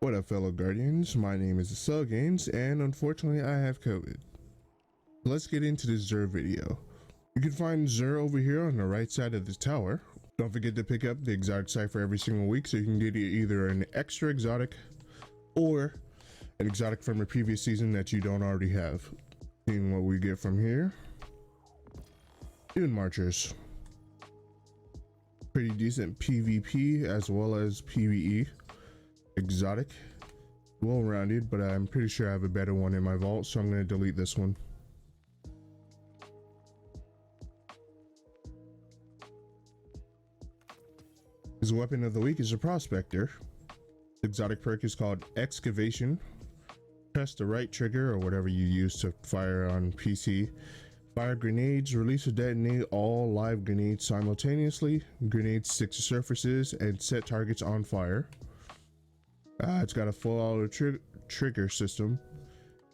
What up, fellow Guardians? My name is Games, and unfortunately I have COVID. Let's get into this Xur video. You can find Xur over here on the right side of the tower. Don't forget to pick up the exotic Cypher every single week so you can get either an extra exotic or an exotic from a previous season that you don't already have. Seeing what we get from here. Dune Marchers. Pretty decent PvP as well as PvE. Exotic, well rounded, but I'm pretty sure I have a better one in my vault, so I'm going to delete this one. His weapon of the week is a prospector. Exotic perk is called Excavation. Press the right trigger or whatever you use to fire on PC. Fire grenades, release or detonate all live grenades simultaneously. Grenades stick to surfaces and set targets on fire. It's got a full auto trigger system,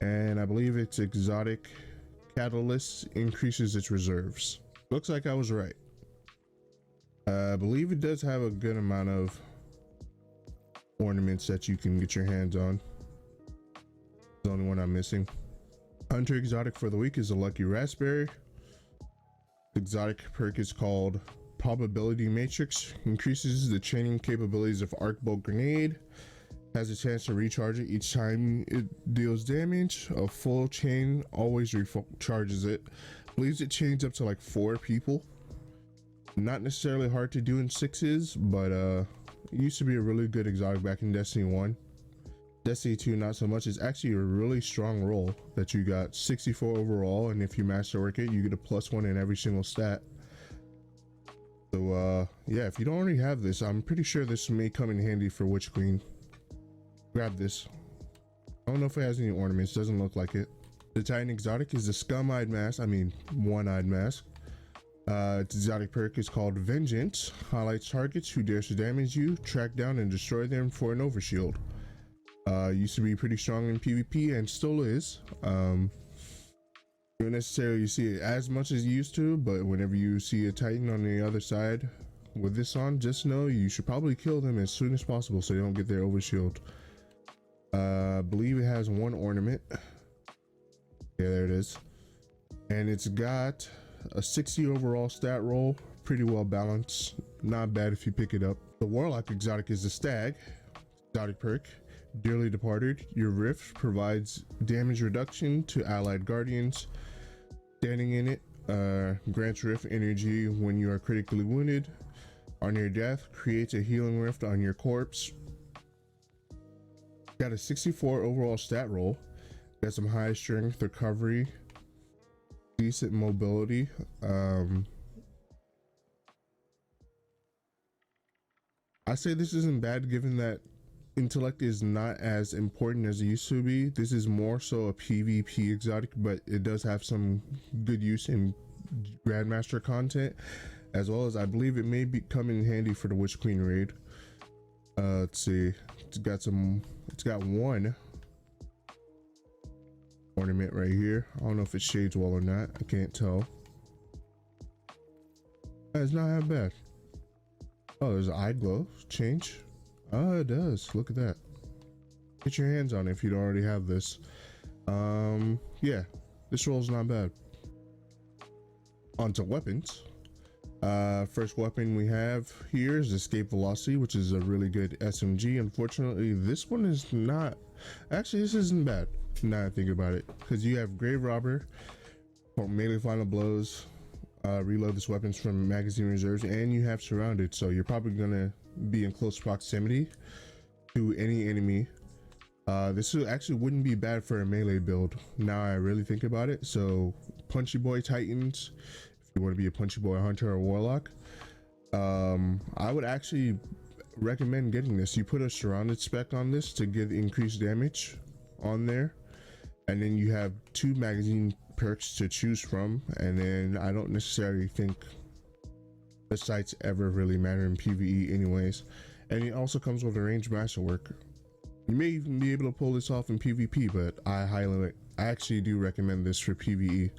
and I believe its exotic catalyst increases its reserves. Looks like I was right. I believe it does have a good amount of ornaments that you can get your hands on. The only one I'm missing. Hunter exotic for the week is a lucky raspberry. Exotic perk is called Probability Matrix. Increases the chaining capabilities of arc bolt grenade. Has a chance to recharge it each time it deals damage. A full chain always recharges it. Believes it chains up to like 4 people. Not necessarily hard to do in 6s, but it used to be a really good exotic back in Destiny 1. Destiny 2 not so much. It's actually a really strong roll that you got 64 overall, and if you masterwork it you get a +1 in every single stat. So yeah, if you don't already have this, I'm pretty sure this may come in handy for Witch Queen. Grab this. I don't know if it has any ornaments, doesn't look like it. The Titan exotic is the Scum-Eyed Mask, One-Eyed Mask. Its exotic perk is called Vengeance. Highlights targets who dares to damage you, track down and destroy them for an overshield. Used to be pretty strong in PvP and still is. You don't necessarily see it as much as you used to, but whenever you see a Titan on the other side with this on, just know you should probably kill them as soon as possible so they don't get their overshield. I believe it has 1 ornament. Yeah, there it is. And it's got a 60 overall stat roll, pretty well balanced, not bad if you pick it up. The Warlock exotic is the Stag exotic perk. Dearly Departed, your rift provides damage reduction to allied guardians. Standing in it grants rift energy when you are critically wounded. On your death, creates a healing rift on your corpse. Got a 64 overall stat roll. Got some high strength, recovery, decent mobility. I say this isn't bad given that intellect is not as important as it used to be. This is more so a PvP exotic, but it does have some good use in Grandmaster content, as well as I believe it may be come in handy for the Witch Queen raid. Let's see, it's got 1 ornament right here. I don't know if it shades well or not, I can't tell. It's not that bad. Oh, there's an eye glow change. Oh, it does. Look at that. Get your hands on it if you don't already have this. Yeah, this roll's not bad. On to weapons. First weapon we have here is Escape Velocity, which is a really good SMG. Unfortunately, this one is not. Actually, this isn't bad now I think about it, because you have Grave Robber, melee final blows, reload this weapons from magazine reserves, and you have Surrounded, so you're probably gonna be in close proximity to any enemy. This actually wouldn't be bad for a melee build now I really think about it. So Punchy Boy Titans, if you want to be a Punchy Boy Hunter or Warlock, I would actually recommend getting this. You put a Surrounded spec on this to get increased damage on there, and then you have 2 magazine perks to choose from, and then I don't necessarily think the sights ever really matter in PvE anyways. And it also comes with a ranged masterwork. You may even be able to pull this off in PvP, but I actually do recommend this for PvE.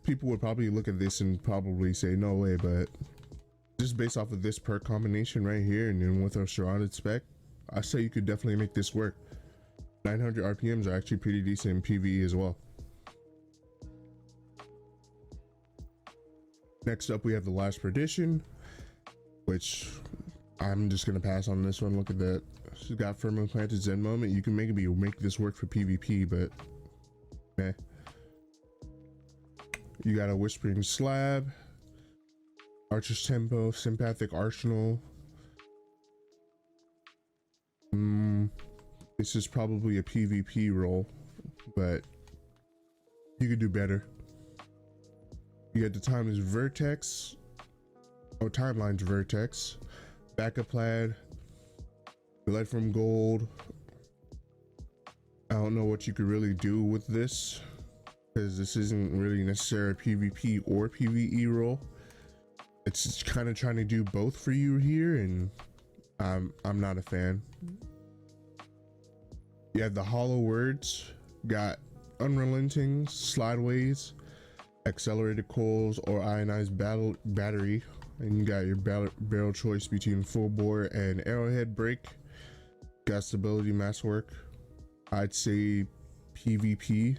People would probably look at this and probably say no way, but just based off of this perk combination right here, and then with our Surrounded spec, I say you could definitely make this work. 900 RPMs are actually pretty decent in PvE as well. Next up, we have the Last Perdition, which I'm just gonna pass on this one. Look at that. She's got firmly planted Zen moment. You can maybe make this work for PvP, but meh. You got a Whispering Slab, Archer's Tempo, Sympathic Arsenal. This is probably a PvP role, but you could do better. You got the Timeless Vertex, or Timeline's Vertex, Backup Plaid, Light from Gold. I don't know what you could really do with this, because this isn't really necessarily a PvP or PvE role. It's just kind of trying to do both for you here, and I'm not a fan. You have the Hollow Words, got Unrelenting, Slideways, Accelerated Coils, or Ionized Battery, and you got your barrel choice between Full Bore and Arrowhead Break. Got Stability Masswork. I'd say PvP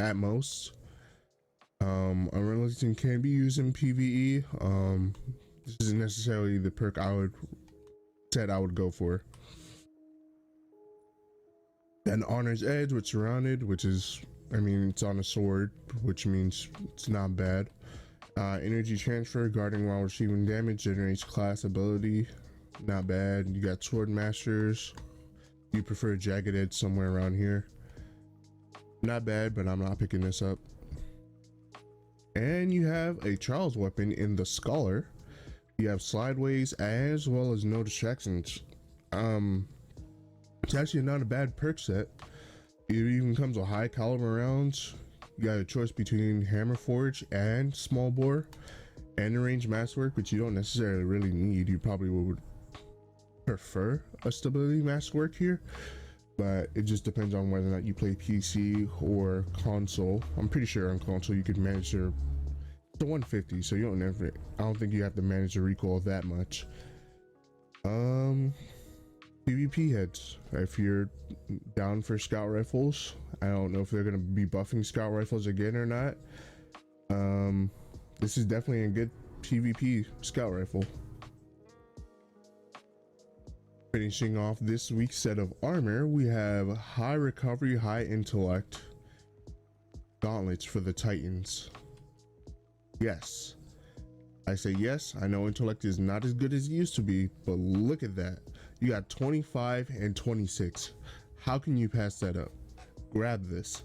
at most. Unrelenting can be used in PvE. This isn't necessarily the perk I would go for. Then Honor's Edge with Surrounded, which is, I mean, it's on a sword, which means it's not bad. Energy Transfer, guarding while receiving damage, generates class ability, not bad. You got Sword Masters. You prefer Jagged Edge somewhere around here, not bad, but I'm not picking this up. And you have a Trials weapon in the Scholar. You have Slideways as well as No Distractions. It's actually not a bad perk set. It even comes with high caliber rounds. You got a choice between Hammer Forge and Small Bore and the range Masswork, which you don't necessarily really need. You probably would prefer a Stability Masswork here, but it just depends on whether or not you play PC or console. I'm pretty sure on console you could manage the 150, so you don't I don't think you have to manage the recoil that much. PvP heads, if you're down for scout rifles, I don't know if they're gonna be buffing scout rifles again or not. This is definitely a good PvP scout rifle. Finishing off this week's set of armor, we have High Recovery, High Intellect gauntlets for the Titans. Yes, I say yes. I know intellect is not as good as it used to be, but look at that. You got 25 and 26. How can you pass that up? Grab this.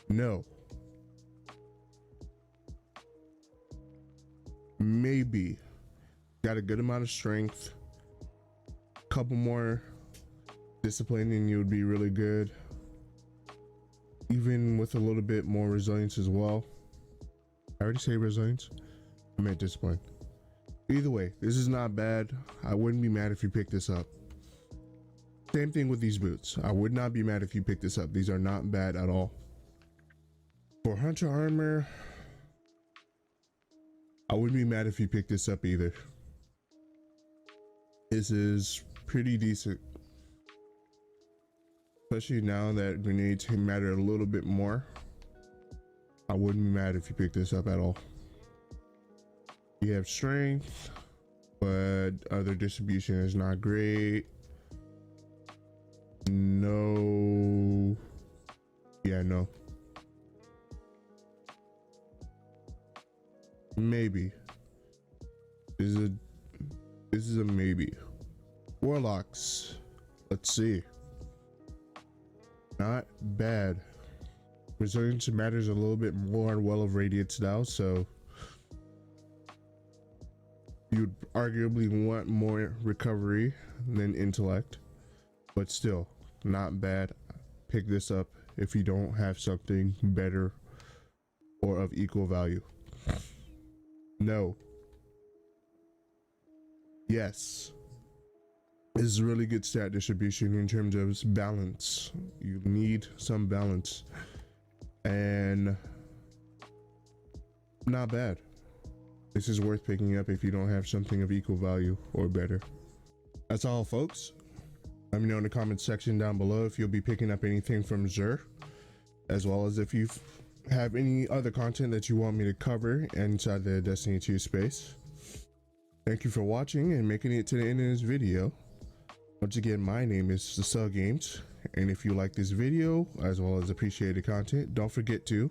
No. Maybe. Got a good amount of strength. Couple more discipline and you would be really good. Even with a little bit more resilience as well. I already say resilience. I meant discipline. Either way, this is not bad. I wouldn't be mad if you picked this up. Same thing with these boots. I would not be mad if you picked this up. These are not bad at all. For Hunter Armor, I wouldn't be mad if you picked this up either. This is pretty decent. Especially now that grenades matter a little bit more. I wouldn't be mad if you picked this up at all. You have strength, but other distribution is not great. No. Yeah, no. Maybe. This is a maybe. Warlocks. Let's see. Not bad. Resilience matters a little bit more on Well of Radiance now, so you'd arguably want more recovery than intellect, but still not bad. Pick this up if you don't have something better or of equal value. No. Yes. This is really good stat distribution in terms of balance. You need some balance, and not bad. This is worth picking up if you don't have something of equal value or better. That's all, folks. Let me know in the comments section down below if you'll be picking up anything from Xur, as well as if you have any other content that you want me to cover inside the Destiny 2 space. Thank you for watching and making it to the end of this video. Once again, my name is Cell Games, and if you like this video as well as appreciate the content, don't forget to